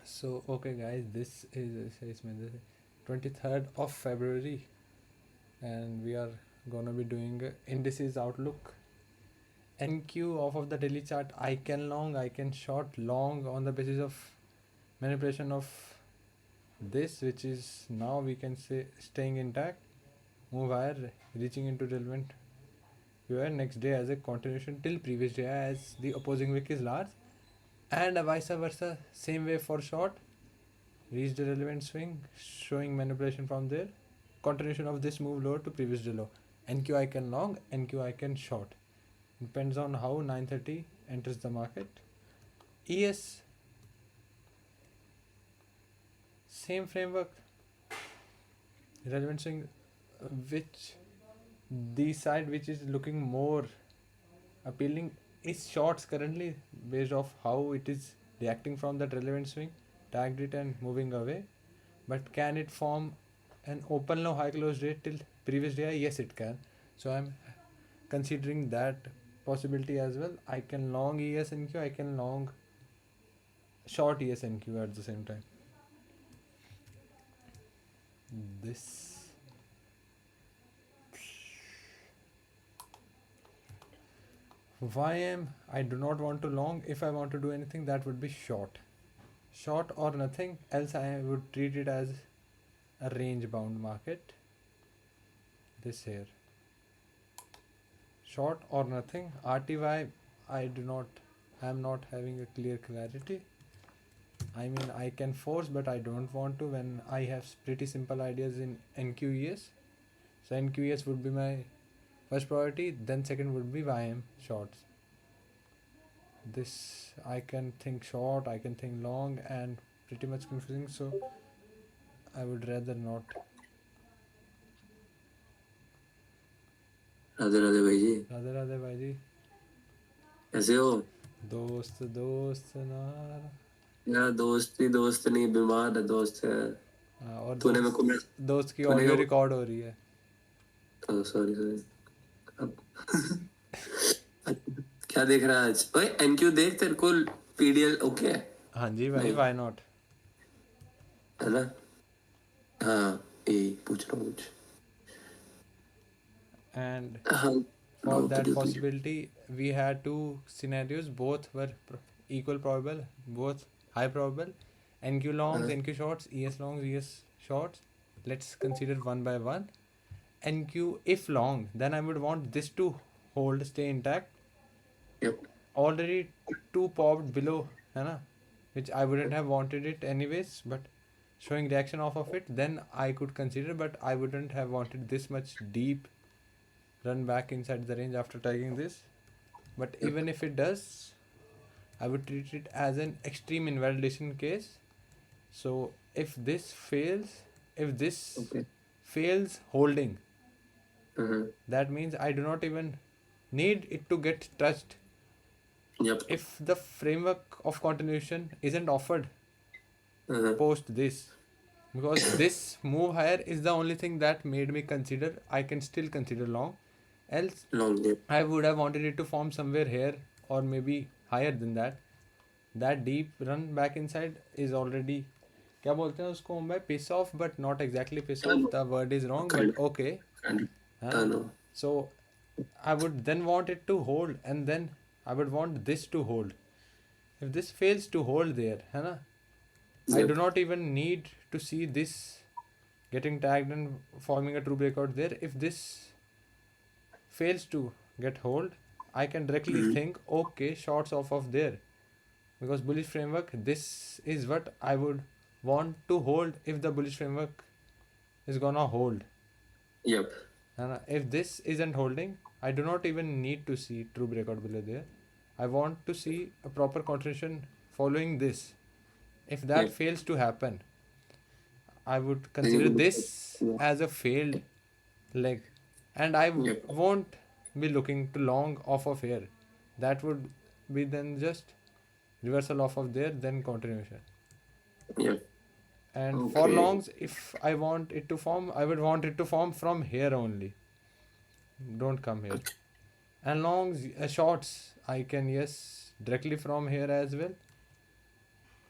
So, okay, guys, this is 23rd of February, and we are gonna be doing indices outlook. NQ off of the daily chart. I can long, I can short, long on the basis of manipulation of this, which is now we can say staying intact, move higher, reaching into relevant viewer next day as a continuation till previous day as the opposing wick is large, and vice versa, same way for short reached a relevant swing, showing manipulation from there. Continuation of this move lower to previous day low. NQ icon long, NQ icon short. Depends on how 930 enters the market. ES, same framework, relevant swing, which the side which is looking more appealing is shorts currently based off how it is reacting from that relevant swing, tagged it and moving away. But can it form an open low high close rate till previous day? Yes, it can. So I'm considering that possibility as well. I can long ESNQ, I can long short ESNQ at the same time. This YM, I do not want to long. If I want to do anything, that would be short. Short or nothing, else I would treat it as a range bound market. This here. Short or nothing. RTY, I am not having a clear clarity. I mean, I can force, but I don't want to when I have pretty simple ideas in NQES. So NQES would be my first priority, then second would be YM shorts. This I can think short, I can think long, and pretty much confusing, so I would rather not. Radhe Radhe भाई जी। राधे राधे भाई जी। कैसे हो? दोस्त दोस्त नार। यार दोस्त नहीं, बीमार है दोस्त है। और तूने मेरे को दोस्त की तूने ऑडियो रिकॉर्ड हो रही है। Sorry sorry. क्या देख रहा है आज? ओए एनक्यू देख, तेरे को पीडीएल ओके है? हाँ जी भाई, व्हाई नॉट, है ना? हाँ, यही पूछ रहा हूँ कुछ। and हाँ, for that possibility we had two scenarios, both were equal probable, both high probable. NQ longs, NQ shorts, ES longs, ES shorts. Let's consider one by one. NQ if long, then I would want this to hold, stay intact. Yep. Already two popped below, है ना, which I wouldn't have wanted it anyways, but showing reaction off of it, then I could consider, but I wouldn't have wanted this much deep run back inside the range after tagging this. But even if it does, I would treat it as an extreme invalidation case. So if this fails, if this fails holding, that means I do not even need it to get touched. Yep. If the framework of continuation isn't offered post this, because this move higher is the only thing that made me consider, I can still consider long. Else I would have wanted it to form somewhere here or maybe higher than that. That deep run back inside is already, क्या बोलते हैं उसको Mumbai, piss off, but not exactly piss off, the word is wrong, but okay. So I would then want it to hold, and then I would want this to hold. If this fails to hold there, है ना, I do not even need to see this getting tagged and forming a true breakout there. If this fails to get hold, I can directly think, okay, shorts off of there, because bullish framework, this is what I would want to hold if the bullish framework is gonna hold. Yep. And if this isn't holding, I do not even need to see true breakout below there. I want to see a proper continuation following this. If that fails to happen, I would consider this as a failed leg, and I won't be looking to long off of here. That would be then just reversal off of there, then continuation. And for longs, if I want it to form, I would want it to form from here only. Don't come here. And longs, shorts, I can, yes, directly from here as well.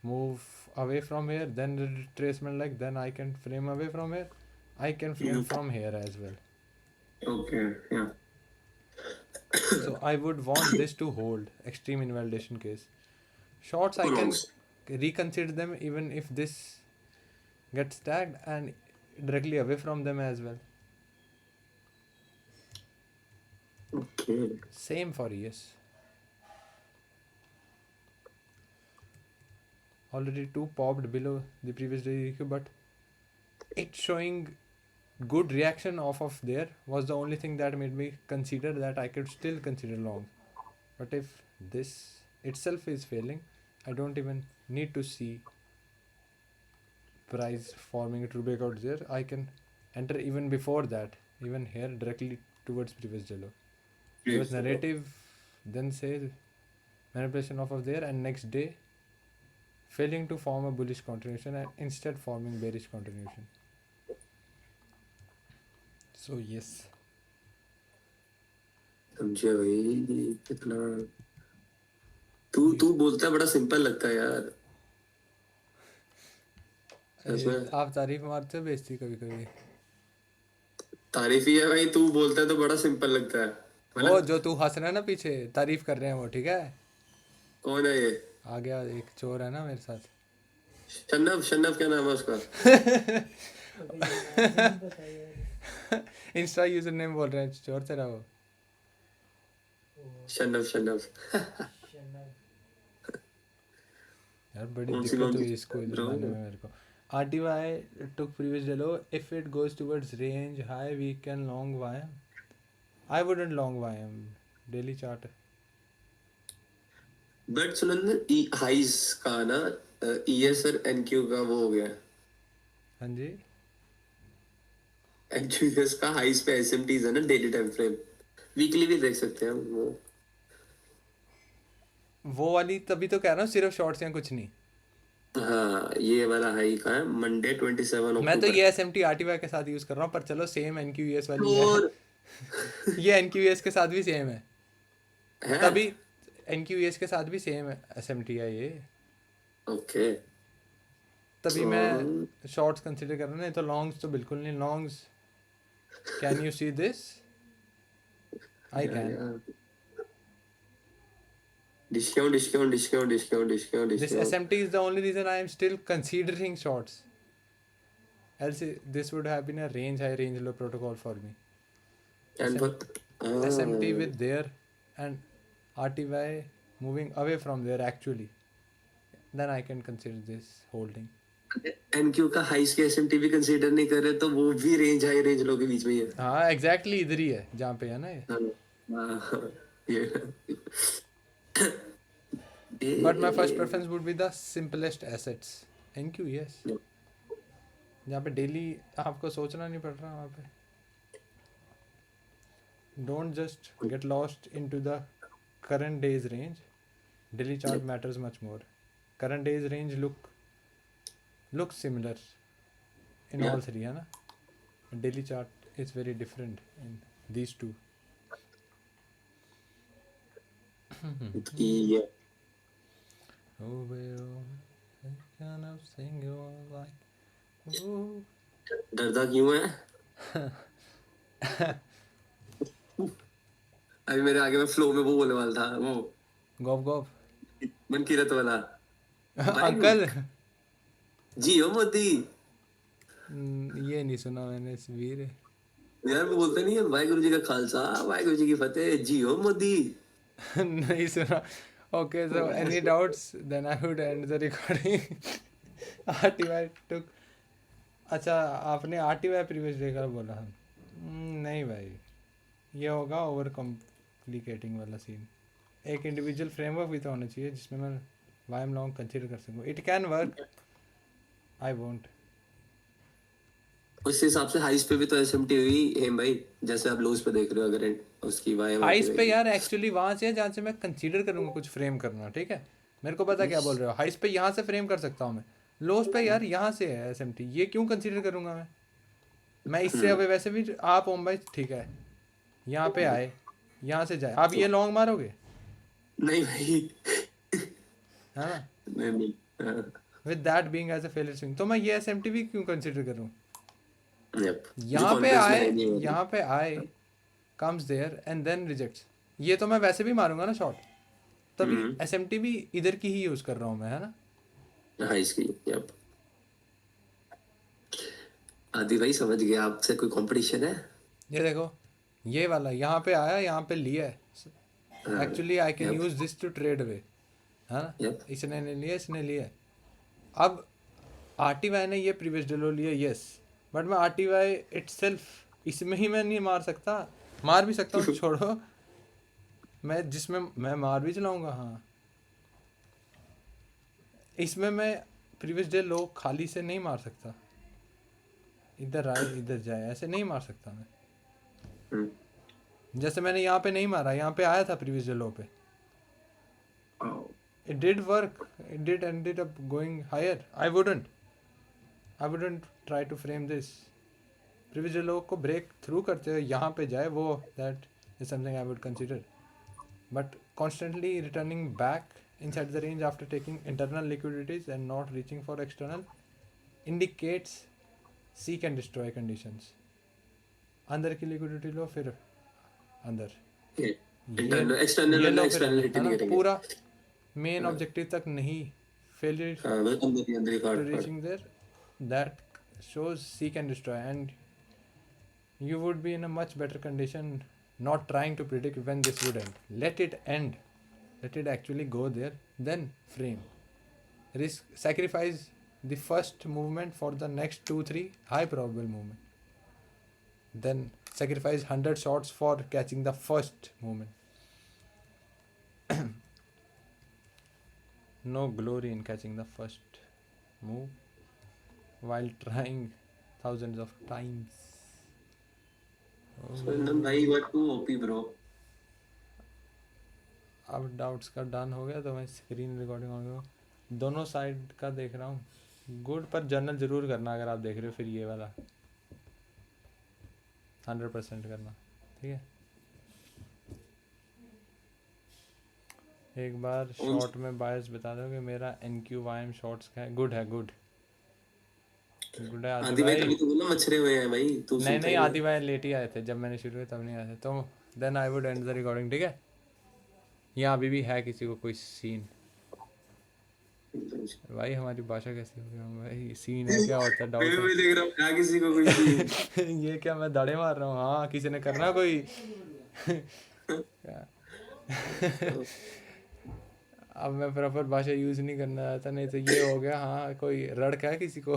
move away from here, then the retracement leg, then I can frame away from here, I can frame from here as well. Okay, yeah. So I would want this to hold extreme invalidation case. Shorts I can Longs. reconsider them even if this gets tagged and directly away from them as well. Okay. Same for ES. Already 2 popped below the previous day EQ, but it showing good reaction off of there was the only thing that made me consider that I could still consider long. But if this itself is failing, I don't even need to see price forming a true breakout there. I can enter even before that, even here directly towards previous day low. Because narrative then says manipulation off of there, and next day failing to form a bullish continuation and instead forming bearish continuation. So yes, समझे भाई कितना तू बोलता है बड़ा simple लगता है यार सच में आप तारीफ मारते हो बेइज्जती कभी कभी. तारीफ ही है भाई तू बोलता है तो बड़ा सिंपल लगता है वो जो तू हंस रहा है ना पीछे तारीफ कर रहे हैं वो, ठीक है. कौन है ये आ गया एक चोर है ना मेरे साथ. शन्नफ क्या नाम है उसका इंस्टा यूजर नेम बोल रहे हैं चोर तेरा वो. शन्नफ यार बड़ी कौन सी दिक्कत कौन हुई सी इसको इधर ब्रो लाने में मेरे को. RTY took previous day low. If it goes towards range high, we can long YM. I wouldn't long YM. Daily chart. But सुनन हाइस का ना ईएस और एनक्यू का वो हो गया हाँ जी. एनक्यूएस का हाइस पे एसएमटीज है ना डेली टाइम फ्रेम वीकली भी देख सकते हैं हम वो वाली तभी तो कह रहा हूँ सिर्फ शॉर्ट्स हैं कुछ नहीं. हाँ ये वाला हाई का है मंडे 27 मैं तो अक्टूबर ये SMT RTY के साथ यूज कर रहा हूँ, पर चलो सेम NQES वाली है. और ये NQES के साथ भी सेम है. है तभी NQES के साथ भी सेम है SMT है ये. ओके तभी मैं शॉर्ट्स कंसिडर कर रहा हूँ, नहीं तो लॉन्ग्स तो बिल्कुल नहीं. Longs can you see this? I can. Discount This SMT is the only reason I am still considering shorts. Else this would have been a range high, range low protocol for me. And SMT with there and RTY moving away from there actually. Then I can consider this holding. NQ का हाइस के SMT भी consider नहीं कर रहे तो वो भी रेंज हाई रेंज लो के बीच में ही है हाँ exactly इधर ही है जहाँ पे है ना ये. But my first preference would be the simplest assets. NQES. जहाँ पे डेली आपको सोचना नहीं पड़ रहा वहाँ पे. Don't just get lost into the current day's range. Daily chart matters much more. Current day's range looks similar in all three, है ना? Daily chart is very different in these two. Yeah. Oh, well, I kind of sing you like, ooh. डरदा क्यों है अभी मेरे आगे में flow में वो बोलने वाला था वो गॉप मन की रत वाला अंकल. जियो मोदी ये नहीं सुना मैंने इस वीर. यार वो बोलते नहीं है वाहिगुरु जी का खालसा वाहिगुरु जी की फतेह जियो मोदी नहीं सुना. Okay, so any doubts? Then I would end the recording. RTY took. अच्छा आपने RTY प्रीवियस डे का बोला. नहीं भाई ये होगा ओवर कॉम्प्लिकेटिंग वाला सीन. एक इंडिविजुअल फ्रेमवर्क भी तो होना चाहिए जिसमें मैं YM लॉन्ग कंसीडर कर सकूँ. It can work. I won't. उस हिसाब से हाइस पे भी तो एसएमटी हुई है भाई जैसे आप लोस पे देख रहे हो अगर उसकी वाई हाइस पे यार एक्चुअली वहाँ से है जहाँ से मैं कंसीडर करूँगा कुछ फ्रेम करना. ठीक है मेरे को पता क्या बोल रहे हो. हाइस पे यहाँ से फ्रेम कर सकता हूँ मैं. लोस पे यार यहाँ से है SMT. ये क्यों कंसीडर करूँगा मैं इससे. अभी वैसे भी आप ओम भाई ठीक है यहाँ पे आए यहाँ से जाए आप ये लॉन्ग मारोगे नहीं भाई है ना. नहीं with that being as a failure swing, तो मैं ये एसएमटीवी क्यों कंसीडर करूं? Yep. जो यहाँ पे कॉन्टेक्स्ट में आए, है नहीं यहाँ पे आए, comes there and then rejects, ये तो मैं वैसे भी मारूंगा ना शॉट, तभी एसएमटीवी इधर की ही यूज कर रहा हूँ मैं, है ना? हाई इसकी। यप। आदि भाई समझ गया, आपसे कोई कंपटीशन है? ये देखो, ये वाला यहाँ पे आया, यहाँ पे लिया है, हाँ। Actually I can yup use this to trade way, है ना? यप। इसने नहीं लिया, इसने लिया। अब आरटीवाई ने ये प्रीवियस डेलो लिया, यस, बट मैं आरटीवाई इटसेल्फ इसमें ही मैं नहीं मार सकता, मार भी सकता हूँ छोड़ो, मैं जिसमें मैं मार भी चलाऊंगा, हाँ, इसमें मैं प्रीवियस डे लो खाली से नहीं मार सकता, इधर आए इधर जाए ऐसे नहीं मार सकता मैं, हम्म। जैसे मैंने यहाँ पे नहीं मारा, यहाँ पे आया था प्रीवियस डे लो पे, it did work, it did ended up going higher. I wouldn't try to frame this previous low को break through करते हुए यहाँ पे जाए, वो that is something I would consider, but constantly returning back inside the range after taking internal liquidities and not reaching for external indicates seek and destroy conditions. अंदर की liquidity लो, फिर अंदर इंटरनल एक्सटर्नल ये वाला लो, फिर एक्सटर्नलिटी है नहीं ना, करेंगे। पूरा मेन ऑब्जेक्टिव तक नहीं, फेलियर हाँ बस अंदर ही to काट काट। reaching there, that shows seek and destroy, and you would be in a much better condition not trying to predict when this would end. Let it end, let it actually go there, then frame, risk sacrifice the first movement for the next 2-3 high probable movement, then sacrifice 100 shots for catching the first movement. No glory in catching the first move while trying thousands of times. Nandan भाई you are too OP bro. अब doubts का done हो गया, तो मैं screen recording हो गया, दोनों साइड का देख रहा हूँ, गुड, पर जर्नल ज़रूर करना अगर आप देख रहे हो, फिर ये वाला 100% करना, ठीक है? एक बार शॉर्ट में बायस बता दो कि मेरा NQYM शॉर्ट्स का है, गुड है, गुड गुड है आदि आदि भाई भाई। तभी तो बोला मच्छरे हुए हैं भाई, तू नहीं सुनता नहीं, ही आदि भाई लेट ही आए थे, जब मैंने शुरू किया तब नहीं आए थे, तो then I would end the recording, ठीक है? यहाँ अभी भी है किसी को कोई सीन? नहीं। भाई हमारी भाषा कैसी हो गई भाई, सीन है क्या होता है, डाउट मैं है? भी देख रहा हूँ क्या किसी को कोई सीन। ये क्या मैं दाड़े मार रहा हूँ? हाँ, किसी ने करना कोई अब मैं प्रॉपर भाषा यूज नहीं करना चाहता, नहीं तो ये हो गया, हाँ कोई रड़का है किसी को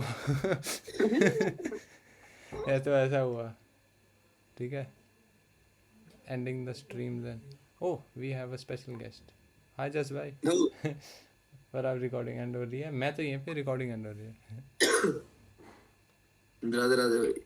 ये तो ऐसा हुआ, ठीक है? Ending the stream then, oh we have a special guest, hi Jas भाई पर अब रिकॉर्डिंग एंड हो रही है, मैं तो यहीं पे रिकॉर्डिंग एंड हो रही है। राधे राधे भाई।